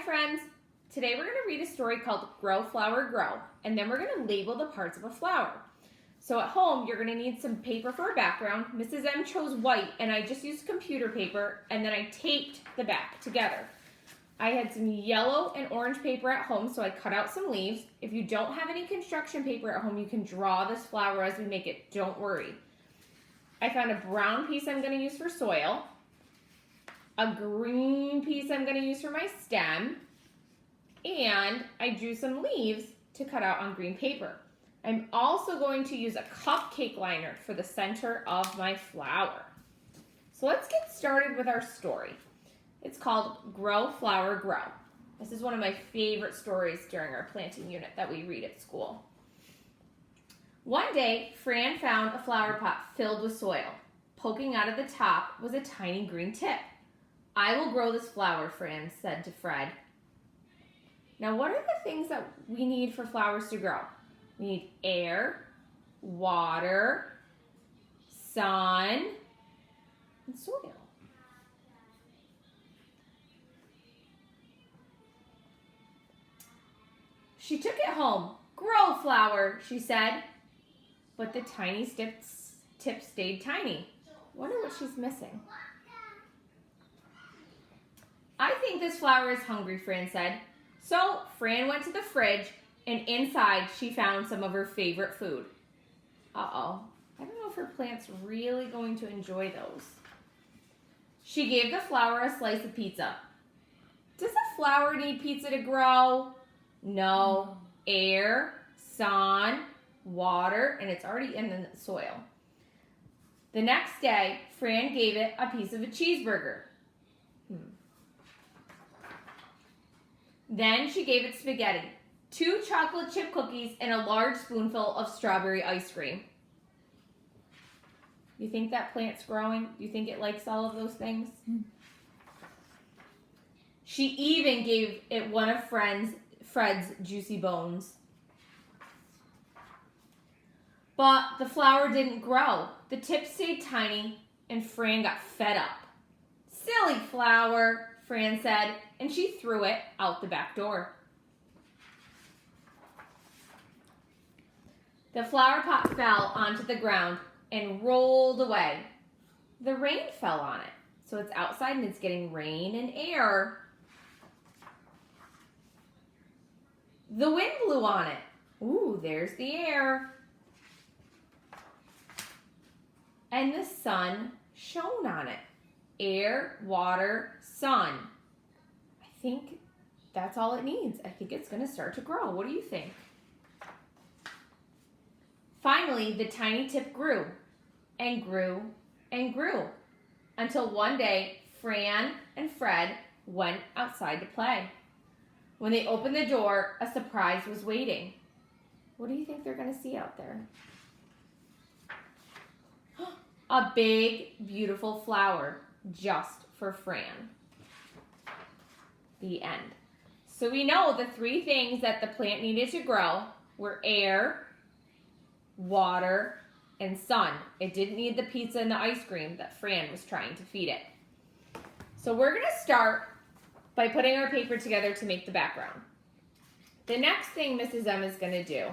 friends. Today we're going to read a story called Grow, Flower, Grow, and then we're going to label the parts of a flower. So at home, you're going to need some paper for a background. Mrs. M chose white, and I just used computer paper, and then I taped the back together. I had some yellow and orange paper at home, so I cut out some leaves. If you don't have any construction paper at home, you can draw this flower as we make it. Don't worry. I found a brown piece I'm going to use for soil, a green piece I'm going to use for my stem, and I drew some leaves to cut out on green paper. I'm also going to use a cupcake liner for the center of my flower. So let's get started with our story. It's called Grow, Flower, Grow. This is one of my favorite stories during our planting unit that we read at school. One day, Fran found a flower pot filled with soil. Poking out of the top was a tiny green tip. "I will grow this flower," Fran said to Fred. Now, what are the things that we need for flowers to grow? We need air, water, sun, and soil. She took it home. "Grow, flower," she said. But the tiny tip stayed tiny. Wonder what she's missing. "I think this flower is hungry," Fran said. So Fran went to the fridge, and inside she found some of her favorite food. Uh-oh, I don't know if her plant's really going to enjoy those. She gave the flower a slice of pizza. Does a flower need pizza to grow? No. Air, sun, water, and it's already in the soil. The next day, Fran gave it a piece of a cheeseburger. Then she gave it spaghetti, 2 chocolate chip cookies, and a large spoonful of strawberry ice cream. You think that plant's growing? Do you think it likes all of those things? She even gave it one of Fred's juicy bones. But the flower didn't grow. The tip stayed tiny, and Fran got fed up. "Silly flower," Fran said, and she threw it out the back door. The flower pot fell onto the ground and rolled away. The rain fell on it, so it's outside and it's getting rain and air. The wind blew on it. Ooh, there's the air. And the sun shone on it. Air, water, sun. I think that's all it needs. I think it's going to start to grow. What do you think? Finally, the tiny tip grew and grew and grew until one day Fran and Fred went outside to play. When they opened the door, a surprise was waiting. What do you think they're going to see out there? A big, beautiful flower just for Fran. The end. So we know the 3 things that the plant needed to grow were air, water, and sun. It didn't need the pizza and the ice cream that Fran was trying to feed it. So we're going to start by putting our paper together to make the background. The next thing Mrs. M is going to do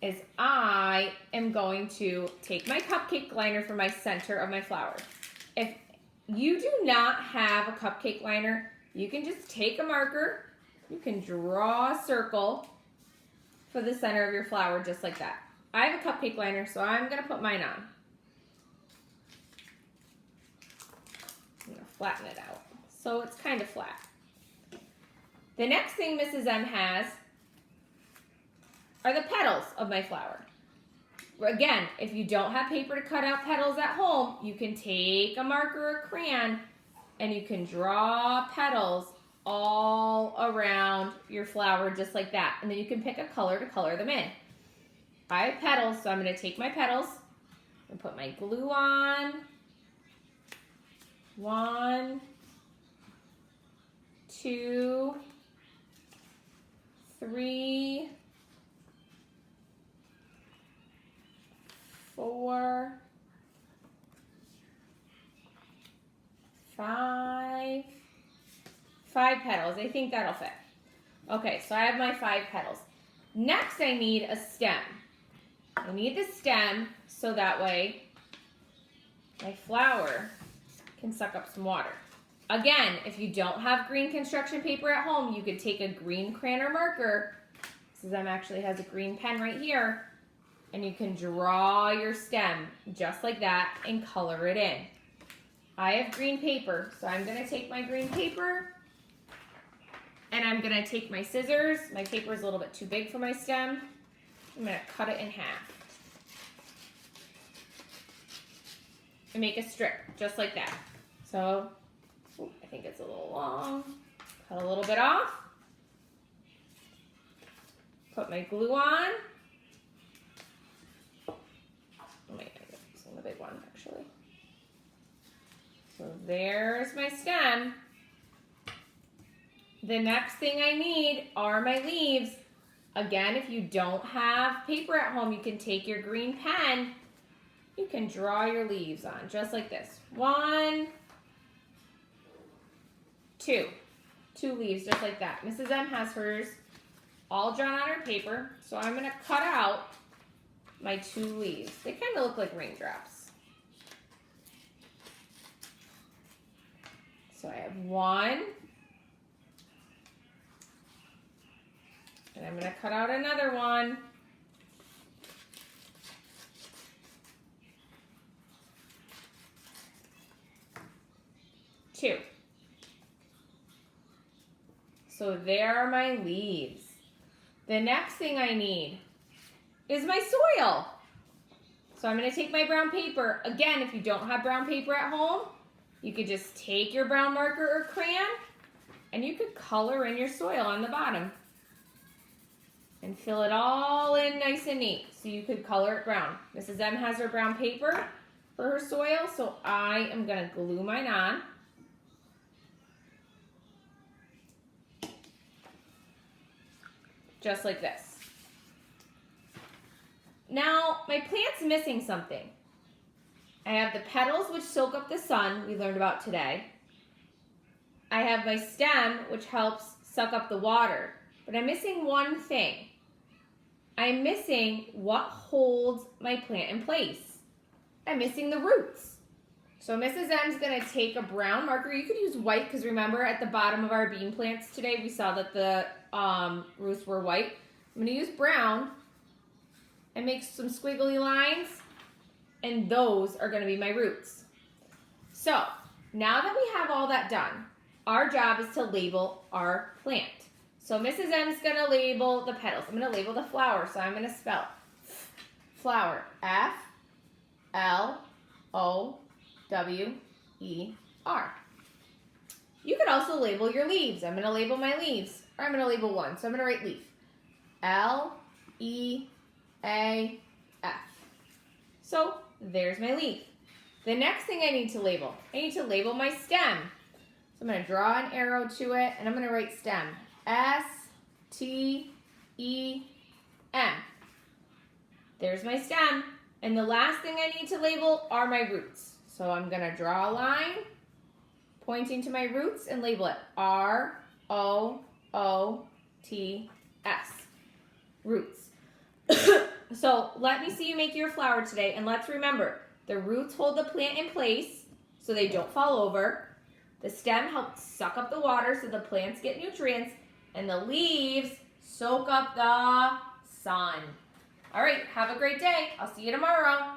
is I am going to take my cupcake liner for my center of my flower. If you do not have a cupcake liner, you can just take a marker, you can draw a circle for the center of your flower just like that. I have a cupcake liner, so I'm going to put mine on. I'm going to flatten it out so it's kind of flat. The next thing Mrs. M has are the petals of my flower. Again, if you don't have paper to cut out petals at home, you can take a marker or crayon and you can draw petals all around your flower just like that. And then you can pick a color to color them in. I have petals, so I'm going to take my petals and put my glue on. 1, 2, 3, 4, 5, 5 petals. I think that'll fit. Okay, so I have my 5 petals. Next, I need a stem. I need the stem so that way my flower can suck up some water. Again, if you don't have green construction paper at home, you could take a green crayon or marker. Mrs. M actually has a green pen right here. And you can draw your stem just like that and color it in. I have green paper, so I'm going to take my green paper and I'm going to take my scissors. My paper is a little bit too big for my stem. I'm going to cut it in half. And make a strip, just like that. So, I think it's a little long. Cut a little bit off. Put my glue on. Oh my God, I'm using the big one, actually. So there's my stem. The next thing I need are my leaves. Again, if you don't have paper at home, you can take your green pen. You can draw your leaves on, just like this. 1, 2. 2 leaves, just like that. Mrs. M has hers all drawn on her paper, so I'm going to cut out my 2 leaves. They kind of look like raindrops. So I have 1. And I'm going to cut out another one. 2. So there are my leaves. The next thing I need is my soil. So I'm going to take my brown paper. Again, if you don't have brown paper at home, you could just take your brown marker or crayon and you could color in your soil on the bottom and fill it all in nice and neat. So you could color it brown. Mrs. M has her brown paper for her soil, so I am going to glue mine on. Just like this. Now, my plant's missing something. I have the petals, which soak up the sun, we learned about today. I have my stem, which helps suck up the water. But I'm missing one thing. I'm missing what holds my plant in place. I'm missing the roots. So Mrs. M's going to take a brown marker. You could use white, because remember at the bottom of our bean plants today, we saw that the roots were white. I'm going to use brown and make some squiggly lines, and those are going to be my roots. So now that we have all that done, our job is to label our plant. So Mrs. M's going to label the petals. I'm going to label the flower, so I'm going to spell flower, F-L-O-W-E-R. You could also label your leaves. I'm going to label my leaves, or I'm going to label one. So I'm going to write leaf. L-E-A-F. So there's my leaf. The next thing I need to label my stem. So I'm going to draw an arrow to it, and I'm going to write stem. S-T-E-M. There's my stem. And the last thing I need to label are my roots. So I'm going to draw a line pointing to my roots and label it R-O-O-T-S. Roots. So let me see you make your flower today, and let's remember, the roots hold the plant in place so they don't fall over. The stem helps suck up the water so the plants get nutrients, and the leaves soak up the sun. All right, have a great day. I'll see you tomorrow.